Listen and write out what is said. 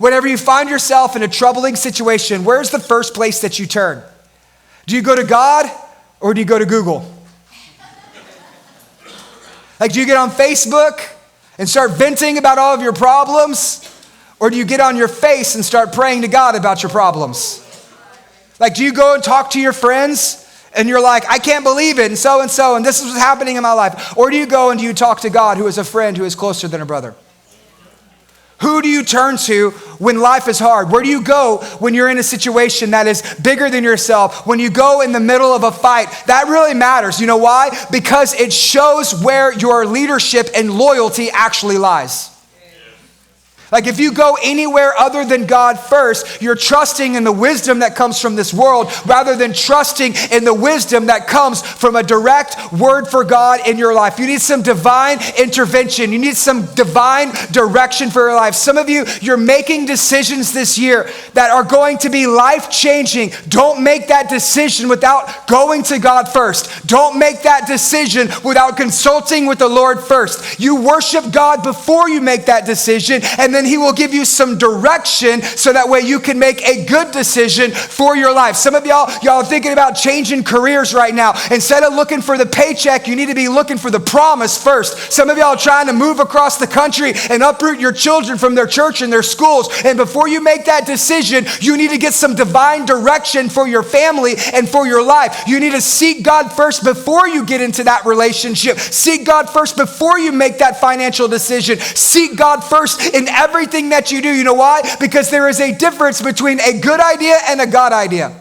Whenever you find yourself in a troubling situation, where's the first place that you turn? Do you go to God or do you go to Google? Like, do you get on Facebook and start venting about all of your problems? Or do you get on your face and start praying to God about your problems? Like, do you go and talk to your friends and you're like, I can't believe it, and so, and this is what's happening in my life? Or do you go and do you talk to God, who is a friend, who is closer than a brother? Who do you turn to when life is hard? Where do you go when you're in a situation that is bigger than yourself? When you go in the middle of a fight, that really matters. You know why? Because it shows where your leadership and loyalty actually lies. Like, if you go anywhere other than God first, you're trusting in the wisdom that comes from this world rather than trusting in the wisdom that comes from a direct word for God in your life. You need some divine intervention. You need some divine direction for your life. Some of you, you're making decisions this year that are going to be life-changing. Don't make that decision without going to God first. Don't make that decision without consulting with the Lord first. You worship God before you make that decision, and then He will give you some direction so that way you can make a good decision for your life. Some of y'all are thinking about changing careers right now. Instead of looking for the paycheck, you need to be looking for the promise first. Some of y'all are trying to move across the country and uproot your children from their church and their schools. And before you make that decision, you need to get some divine direction for your family and for your life. You need to seek God first before you get into that relationship. Seek God first before you make that financial decision. Seek God first in everything that you do. You know why? Because there is a difference between a good idea and a God idea.